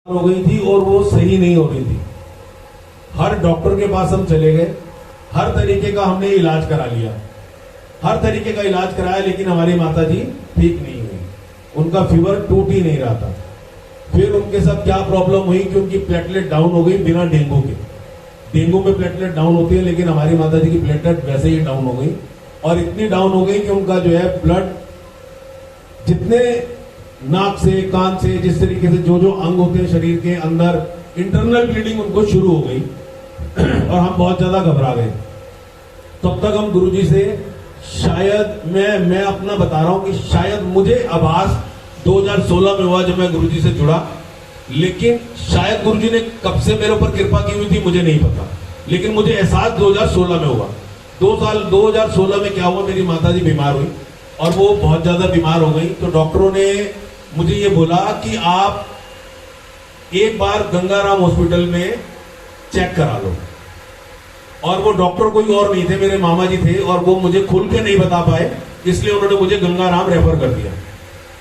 हो गई थी और वो सही नहीं हो रही थी। हर डॉक्टर के पास हम चले गए, हर तरीके का हमने इलाज करा लिया, हर तरीके का इलाज कराया, लेकिन हमारी माता जी ठीक नहीं हुई। उनका फीवर टूट ही नहीं रहा था। फिर उनके साथ क्या प्रॉब्लम हुई कि उनकी प्लेटलेट डाउन हो गई बिना डेंगू के। डेंगू में प्लेटलेट डाउन होती है, लेकिन हमारी माता जी की प्लेटलेट वैसे ही डाउन हो गई, और इतनी डाउन हो गई कि उनका जो है ब्लड जितने नाक से, कान से, जिस तरीके से जो जो अंग होते हैं शरीर के अंदर, इंटरनल ब्लीडिंग उनको शुरू हो गई और हम बहुत ज्यादा घबरा गए। तब तक हम गुरुजी से शायद मैं अपना बता रहा हूं कि शायद मुझे आभास 2016 में हुआ जब मैं गुरुजी से जुड़ा, लेकिन शायद गुरुजी ने कब से मेरे ऊपर कृपा की हुई थी मुझे नहीं पता, लेकिन मुझे एहसास 2016 में हुआ। 2016 में क्या हुआ, मेरी माता जी बीमार हुई और वो बहुत ज्यादा बीमार हो गई। तो डॉक्टरों ने मुझे ये बोला कि आप एक बार गंगाराम हॉस्पिटल में चेक करा लो। और वो डॉक्टर कोई और नहीं थे, मेरे मामा जी थे, और वो मुझे खुल के नहीं बता पाए, इसलिए उन्होंने मुझे गंगाराम रेफर कर दिया।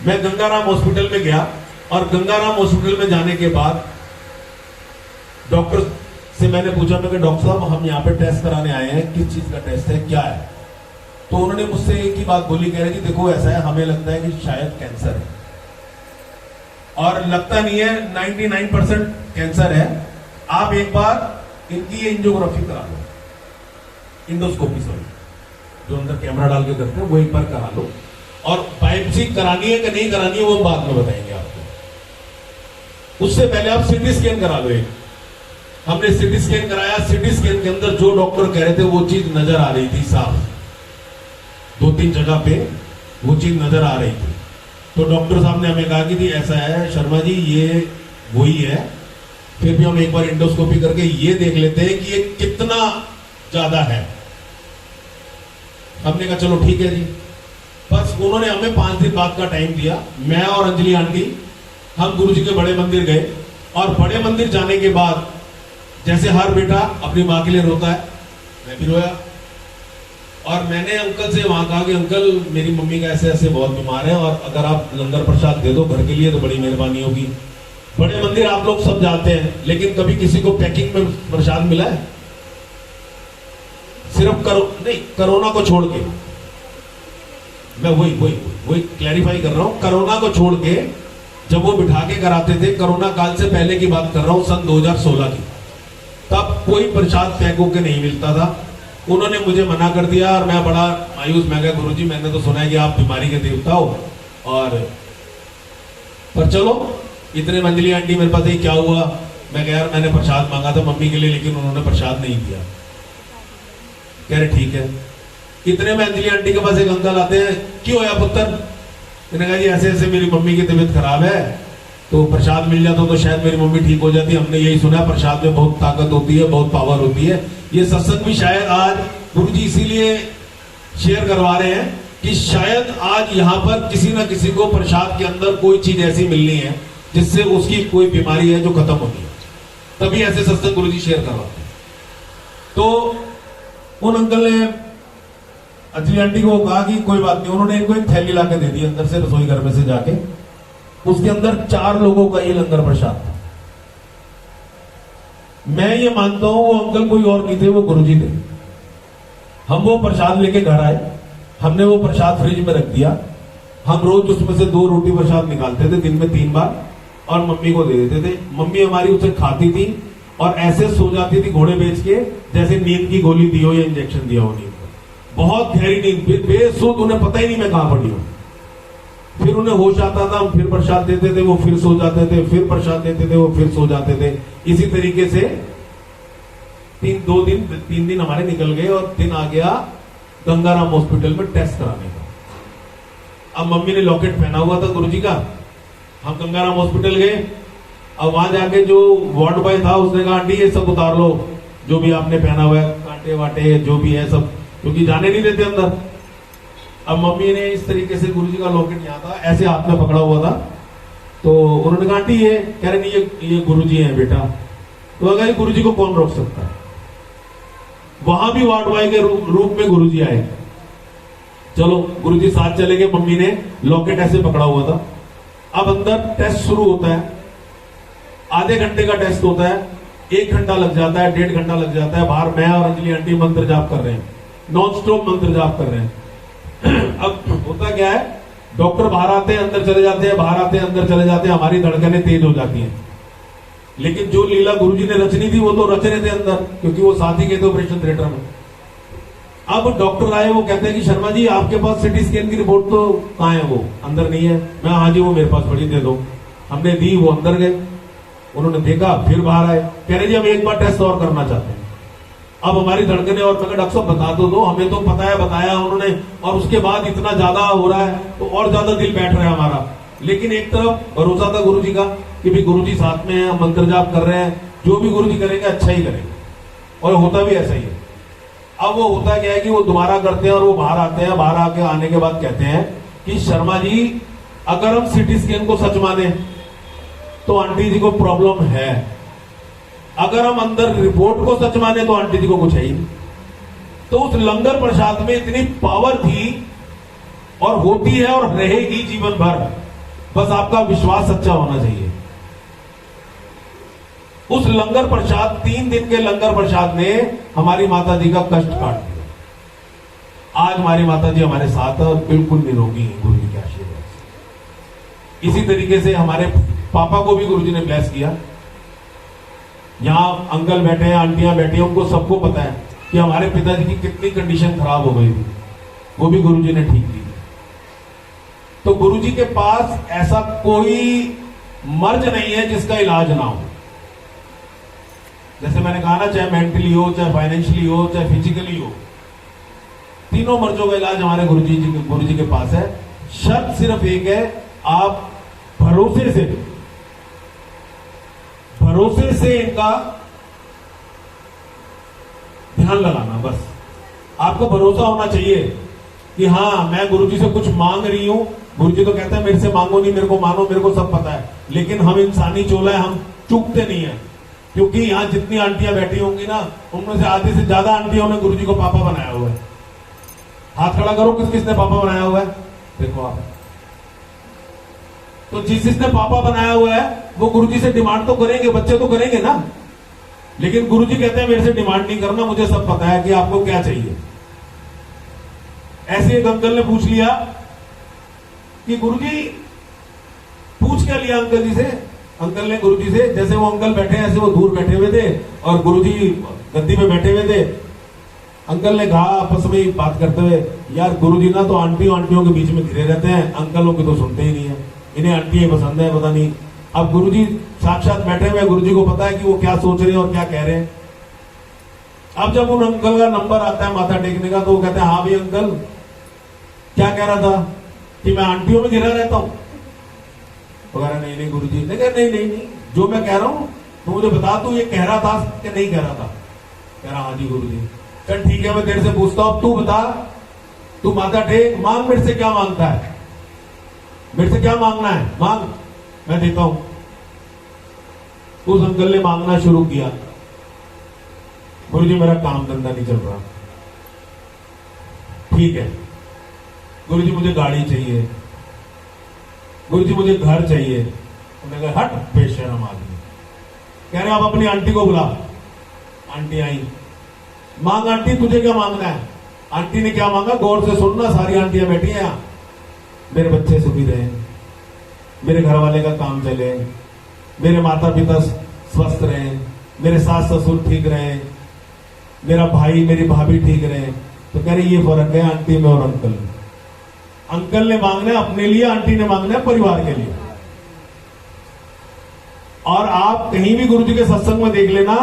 मैं गंगाराम हॉस्पिटल में गया और गंगाराम हॉस्पिटल में जाने के बाद डॉक्टर से मैंने पूछा, मैं डॉक्टर साहब हम यहाँ पे टेस्ट कराने आए हैं, किस चीज का टेस्ट है, क्या है? तो उन्होंने मुझसे एक ही बात बोली, कह रहे कि देखो ऐसा है, हमें लगता है कि शायद कैंसर है, और लगता नहीं है, 99% कैंसर है। आप एक बार इनकी एंजियोग्राफी करा लो, इंडोस्कोपी सॉरी, जो अंदर कैमरा डाल के करते हैं वो एक बार करा लो, और बायोप्सी करानी है कि नहीं करानी है वो बाद में बताएंगे आपको। उससे पहले आप सीटी स्कैन करा लो एक। हमने सीटी स्कैन कराया, सीटी स्कैन के अंदर जो डॉक्टर कह रहे थे वो चीज नजर आ रही थी साफ, 2-3 जगह पे वो चीज नजर आ रही थी। तो डॉक्टर साहब ने हमें कहा कि ऐसा है शर्मा जी, ये वही है, फिर भी हम एक बार इंडोस्कोपी करके ये देख लेते हैं कि ये कितना ज्यादा है। हमने कहा चलो ठीक है जी। बस उन्होंने हमें 5 दिन बाद का टाइम दिया। मैं और अंजलि आंटी हम गुरुजी के बड़े मंदिर गए, और बड़े मंदिर जाने के बाद जैसे हर बेटा अपनी माँ के लिए रोता है, मैं भी रोया। और मैंने अंकल से वहां कहा कि अंकल मेरी मम्मी का ऐसे ऐसे बहुत बीमार है, और अगर आप लंगर प्रसाद दे दो घर के लिए तो बड़ी मेहरबानी होगी। बड़े मंदिर आप लोग सब जाते हैं, लेकिन कभी किसी को पैकिंग में प्रसाद मिला है? सिर्फ कोरोना को छोड़ के, मैं वही क्लैरिफाई कर रहा हूं, कोरोना को छोड़ के जब वो बिठा के कराते थे, कोरोना काल से पहले की बात कर रहा हूं, सन 2016 की, तब कोई प्रसाद पैक होके नहीं मिलता था। उन्होंने मुझे मना कर दिया और मैं बड़ा मायूस, मैं कहा गुरुजी मैंने तो सुना है कि आप बीमारी के देवता हो, और पर चलो इतने मंजली आंटी मेरे पास, क्या हुआ? मैं कह यार मैंने प्रसाद मांगा था मम्मी के लिए, लेकिन उन्होंने प्रसाद नहीं दिया। कह रहे ठीक है। इतने में अंजलि आंटी के पास एक अंकल आते हैं, क्यों होया पुत्र? मैंने कहा जी ऐसे ऐसे मेरी मम्मी की तबीयत खराब है, तो प्रसाद मिल जाता तो शायद मेरी मम्मी ठीक हो जाती। हमने यही सुना प्रसाद में बहुत ताकत होती है, बहुत पावर होती है। ये सत्संग भी शायद आज गुरुजी इसीलिए शेयर करवा रहे हैं कि शायद आज यहाँ पर किसी ना किसी को प्रसाद के अंदर कोई चीज ऐसी मिलनी है जिससे उसकी कोई बीमारी है जो खत्म होती है, तभी ऐसे सत्संग गुरुजी शेयर करवाते हैं। तो उन अंकल ने अंजलि आंटी को कहा कि कोई बात नहीं, उन्होंने इनको एक थैली लाके दे दी अंदर से, रसोई घर में से जाके, उसके अंदर 4 लोगों का ये लंगर प्रसाद था। मैं ये मानता हूं वो अंकल कोई और नहीं थे, वो गुरुजी थे। हम वो प्रसाद लेके घर आए, हमने वो प्रसाद फ्रिज में रख दिया। हम रोज उसमें से 2 रोटी प्रसाद निकालते थे दिन में 3 बार, और मम्मी को दे देते थे। मम्मी हमारी उसे खाती थी और ऐसे सो जाती थी घोड़े बेच के, जैसे नींद की गोली दी हो या इंजेक्शन दिया हो नींद को। बहुत गहरी नींद, बेसुध, उन्हें पता ही नहीं मैं कहां पड़ी हूं। फिर उन्हें होश आता था, हम फिर प्रसाद देते थे, वो फिर सो जाते थे, फिर प्रसाद देते थे, वो फिर सो जाते थे। इसी तरीके से 3 दिन हमारे निकल गए, और दिन आ गया गंगाराम हॉस्पिटल में टेस्ट कराने का। अब मम्मी ने लॉकेट पहना हुआ था गुरुजी का, हम गंगाराम हॉस्पिटल गए। अब वहां जाके जो वार्ड बॉय था उसने कहा आंटी ये सब उतार लो, जो भी आपने पहना हुआ है, कांटे वाटे जो भी है सब, क्योंकि जाने नहीं देते अंदर। अब मम्मी ने इस तरीके से गुरुजी का लॉकेट यहाँ था, ऐसे हाथ में पकड़ा हुआ था, तो उन्होंने कहा आंटी ये, कह रहे नहीं ये गुरुजी है बेटा। तो अगर गुरुजी को कौन रोक सकता है? वहां भी वार्ड बॉय के रूप में गुरुजी आए। चलो गुरुजी साथ चले गए, मम्मी ने लॉकेट ऐसे पकड़ा हुआ था। अब अंदर टेस्ट शुरू होता है, आधे घंटे का टेस्ट होता है, 1 घंटा लग जाता है, 1.5 घंटा लग जाता है। बाहर मैं और अंजलि आंटी मंत्र जाप कर रहे हैं, नॉन स्टॉप मंत्र जाप कर रहे हैं। अब होता क्या है, डॉक्टर बाहर आते हैं अंदर चले जाते हैं, बाहर आते हैं अंदर चले जाते हैं, हमारी धड़कनें तेज हो जाती हैं। लेकिन जो लीला गुरुजी ने रचनी थी वो तो रच रहे थे अंदर, क्योंकि वो साथ ही गए थे ऑपरेशन थिएटर में। अब डॉक्टर आए, वो कहते हैं कि शर्मा जी आपके पास सिटी स्कैन की रिपोर्ट तो कहाँ है, वो अंदर नहीं है। मैं हाँ जी वो मेरे पास पड़ी, दे दो। हमने दी, वो अंदर गए, उन्होंने देखा, फिर बाहर आए, कह रहे जी हम एक बार टेस्ट और करना चाहते हैं। अब हमारी धड़कनें, और मैं डॉक्टर साहब बता दो, हमें तो पता है, बताया उन्होंने, और उसके बाद इतना ज्यादा हो रहा है तो और ज्यादा दिल बैठ रहा है हमारा। लेकिन एक तरफ भरोसा था गुरुजी का कि भी गुरुजी साथ में है, मंत्र जाप कर रहे हैं, जो भी गुरुजी करेंगे अच्छा ही करेंगे, और होता भी ऐसा ही है। अब वो होता क्या है कि वो दोबारा करते हैं और वो बाहर आते हैं, बाहर आके आने के बाद कहते हैं कि शर्मा जी अगर हम सिटी स्कैन को सच माने तो आंटी जी को प्रॉब्लम है, अगर हम अंदर रिपोर्ट को सच माने तो आंटी जी को कुछ है ही नहीं। तो उस लंगर प्रसाद में इतनी पावर थी, और होती है और रहेगी जीवन भर, बस आपका विश्वास सच्चा होना चाहिए। उस लंगर प्रसाद, 3 दिन के लंगर प्रसाद ने हमारी माता जी का कष्ट काट दिया। आज हमारी माता जी हमारे साथ है और बिल्कुल निरोगी है गुरु जी के आशीर्वाद से। इसी तरीके से हमारे पापा को भी गुरु जी ने ब्लेस किया। यहां अंकल बैठे हैं, आंटियां बैठी हैं, उनको सबको पता है कि हमारे पिताजी की कितनी कंडीशन खराब हो गई थी, वो भी गुरु जी ने ठीक की। तो गुरु जी के पास ऐसा कोई मर्ज नहीं है जिसका इलाज ना हो। जैसे मैंने कहा ना, चाहे मेंटली हो, चाहे फाइनेंशियली हो, चाहे फिजिकली हो, तीनों मर्जों का इलाज हमारे गुरु जी के पास है। शर्त सिर्फ एक है, आप भरोसे से इनका ध्यान लगाना। बस आपको भरोसा होना चाहिए कि हाँ मैं गुरुजी से कुछ मांग रही हूं। गुरुजी तो कहते हैं मेरे से मांगो नहीं, मेरे को मानो, मेरे को सब पता है। लेकिन हम इंसानी चोला है, हम चूकते नहीं है। क्योंकि यहां जितनी आंटियां बैठी होंगी ना, उनमें से आधी से ज्यादा आंटियों ने गुरुजी को पापा बनाया हुआ है। हाथ खड़ा करो, किस किसने पापा बनाया हुआ है, देखो आप। तो जिसने पापा बनाया हुआ है वो गुरुजी से डिमांड तो करेंगे, बच्चे तो करेंगे ना। लेकिन गुरुजी कहते हैं मेरे से डिमांड नहीं करना, मुझे सब पता है कि आपको क्या चाहिए। ऐसे एक अंकल ने पूछ लिया कि गुरुजी, पूछ क्या लिया अंकल जी से, अंकल ने गुरुजी से, जैसे वो अंकल बैठे हैं ऐसे वो दूर बैठे हुए थे और गुरुजी गद्दी पे बैठे हुए थे। अंकल ने कहा आपस में बात करते हुए, यार गुरुजी ना तो आंटियों के बीच में घिरे रहते हैं, अंकलों की तो सुनते ही नहीं है, इन्हें आंटी पसंद है पता नहीं। अब गुरुजी साक्षात बैठे हुए, गुरुजी को पता है कि वो क्या सोच रहे हैं और क्या कह रहे हैं। अब जब उन अंकल का नंबर आता है माथा टेकने का, तो वो कहते हैं हाँ भाई अंकल, क्या कह रहा था कि मैं आंटियों में घिरा रहता हूं। वगैरह नहीं नहीं गुरुजी ने कहा नहीं नहीं नहीं, जो मैं कह रहा हूं तो मुझे बता, तू ये कह रहा था कि नहीं कह रहा था। कह रहा हाँ जी गुरुजी। चल ठीक है, मैं तेरे से पूछता हूं, तू बता, तू माथा टेक, मांग मेरे से क्या मांगता है, मेरे से क्या मांगना है, मांग, मैं देता हूं। उस अंकल ने मांगना शुरू किया, गुरुजी मेरा काम धंधा नहीं चल रहा। ठीक है गुरुजी, मुझे गाड़ी चाहिए, गुरुजी मुझे घर चाहिए। उन्होंने कहा हट बेशरम आदमी। कह रहे आप अपनी आंटी को बुला। आंटी आई, मांग आंटी तुझे क्या मांगना है। आंटी ने क्या मांगा, गौर से सुनना, सारी आंटियां बैठी हैं यहां। मेरे बच्चे सुखी रहे, मेरे घर वाले का काम चले, मेरे माता पिता स्वस्थ रहे, मेरे सास ससुर ठीक रहे, मेरा भाई मेरी भाभी ठीक रहे। तो कह रही ये फर्क है आंटी में और अंकल में। अंकल ने मांगना है अपने लिए, आंटी ने मांगना है परिवार के लिए। और आप कहीं भी गुरुजी के सत्संग में देख लेना,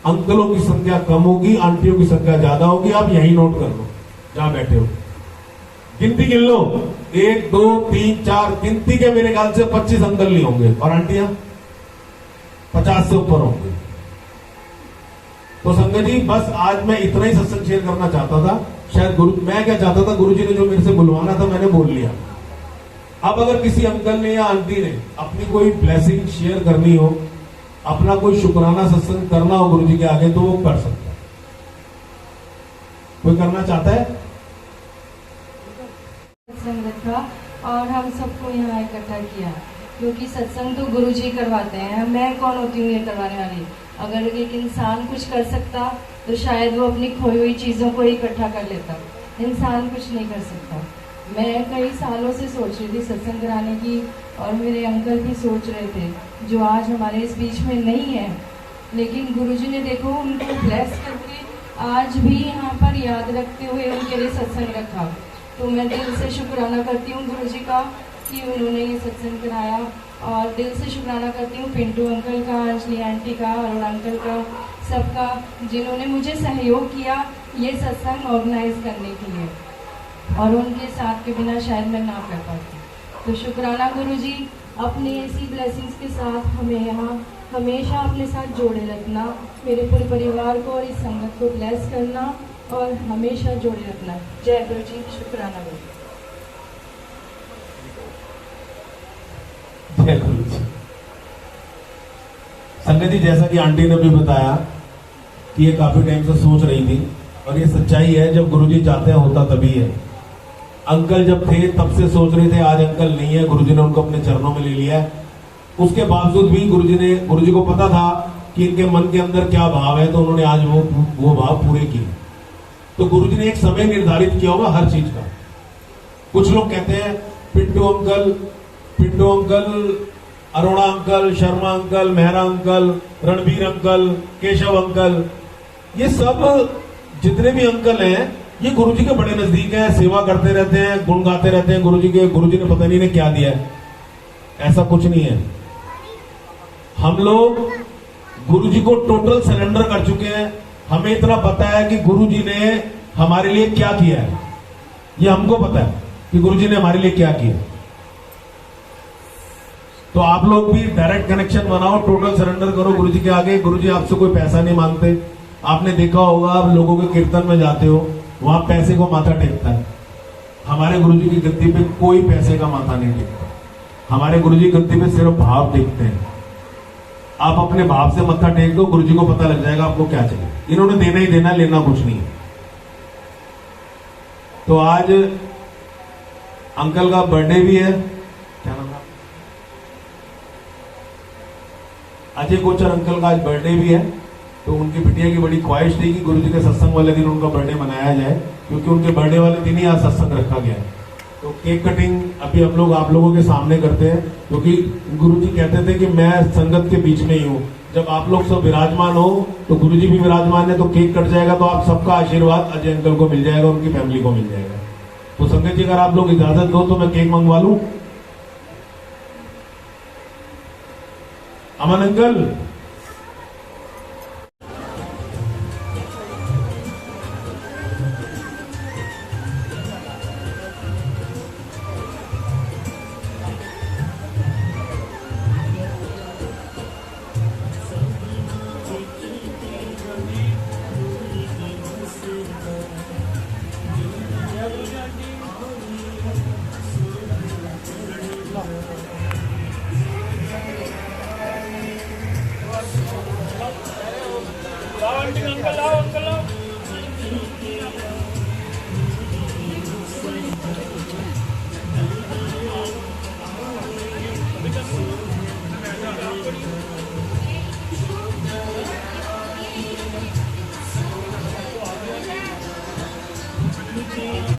अंकलों की संख्या कम होगी, आंटियों की संख्या ज्यादा होगी। आप यही नोट कर लो जहां बैठे हो, गिनती गिन लो, 1 2 3 4, गिनती के मेरे ख्याल से 25 अंकल नहीं होंगे और आंटियां 50 से ऊपर होंगे। तो संगत जी बस आज मैं इतना ही सत्संग शेयर करना चाहता था। शायद मैं क्या चाहता था, गुरुजी ने जो मेरे से बुलवाना था मैंने बोल लिया। अब अगर किसी अंकल ने या आंटी ने अपनी कोई ब्लेसिंग शेयर करनी हो, अपना कोई शुक्राना सत्संग करना हो गुरुजी के आगे, तो वो कर सकता है। कोई करना चाहता है? संगत का और हम सबको यहाँ इकट्ठा किया। क्योंकि सत्संग तो गुरु जी करवाते हैं, मैं कौन होती हूँ ये करवाने वाली। अगर एक इंसान कुछ कर सकता तो शायद वो अपनी खोई हुई चीज़ों को इकट्ठा कर लेता, इंसान कुछ नहीं कर सकता। मैं कई सालों से सोच रही थी सत्संग कराने की, और मेरे अंकल भी सोच रहे थे, जो आज हमारे इस बीच में नहीं है, लेकिन गुरुजी ने देखो उनको ब्लेस करके आज भी यहाँ पर याद रखते हुए उनके लिए सत्संग रखा। तो मैं दिल से शुक्राना करती हूँ गुरुजी का कि उन्होंने ये सत्संग कराया, और दिल से शुक्राना करती हूँ पिंटू अंकल का, अंजलि आंटी का, अरुण अंकल का, सबका, जिन्होंने मुझे सहयोग किया ये सत्संग ऑर्गेनाइज करने के लिए, और उनके साथ के बिना शायद मैं ना कर पाती। तो शुक्राना गुरुजी, अपनी ऐसी ब्लेसिंग्स के साथ हमें यहाँ हमेशा अपने साथ जोड़े रखना, मेरे पूरे परिवार को और इस संगत को ब्लेस करना और हमेशा जोड़े रखना। जय गुरु जी, शुक्राना गुरु। जय गुरु जी। संगत जी, जैसा कि आंटी ने भी बताया कि ये काफी टाइम से सोच रही थी, और ये सच्चाई है, जब गुरुजी चाहते हैं होता तभी है। अंकल जब थे तब से सोच रहे थे, आज अंकल नहीं है, गुरुजी ने उनको अपने चरणों में ले लिया है। उसके बावजूद भी गुरुजी को पता था कि इनके मन के अंदर क्या भाव है, तो उन्होंने आज वो भाव पूरे किए। तो गुरुजी ने एक समय निर्धारित किया होगा हर चीज का। कुछ लोग कहते हैं Pintu uncle, Arora uncle, Sharma uncle, Mehra uncle, Ranbir uncle, Keshav uncle, ये सब जितने भी अंकल हैं ये गुरुजी के बड़े नजदीक हैं, सेवा करते रहते हैं, गुण गाते रहते हैं गुरुजी के। गुरुजी ने पता नहीं ने क्या दिया है, ऐसा कुछ नहीं है। हम लोग गुरुजी को टोटल सरेंडर कर चुके हैं। हमें इतना पता है कि गुरुजी ने हमारे लिए क्या किया है, ये हमको पता है कि गुरुजी ने हमारे लिए क्या किया। तो आप लोग भी डायरेक्ट कनेक्शन बनाओ, टोटल सरेंडर करो गुरुजी के आगे। गुरुजी आपसे कोई पैसा नहीं मांगते। आपने देखा होगा, आप लोगों के कीर्तन में जाते हो, वहां पैसे को माथा टेकता है। हमारे गुरुजी की गद्दी पे कोई पैसे का माथा नहीं टेकता। हमारे गुरुजी गद्दी पे सिर्फ भाव टेकते हैं। आप अपने भाव से मत्था टेक दो, गुरुजी को पता लग जाएगा आपको क्या चाहिए। इन्होंने देना ही देना, लेना कुछ नहीं है। तो आज अंकल का बर्थडे भी है, क्या नाम है, अजय कोचर अंकल का आज बर्थडे भी है। तो उनकी बिटिया की बड़ी ख्वाहिश थी कि गुरुजी के सत्संग वाले दिन उनका बर्थडे मनाया जाए, क्योंकि उनके बर्थडे वाले दिन ही आज सत्संग रखा गया है। तो केक कटिंग अभी हम लोग आप लोगों के सामने करते हैं, क्योंकि गुरुजी कहते थे कि मैं संगत के बीच में ही हूँ। जब आप लोग सब विराजमान हो तो गुरुजी भी विराजमान है, तो केक कट जाएगा, तो आप सबका आशीर्वाद अजय अंकल को मिल जाएगा, उनकी फैमिली को मिल जाएगा। तो संगत जी, अगर आप लोग इजाजत दो तो मैं केक मंगवा लूं। अमन अंकल,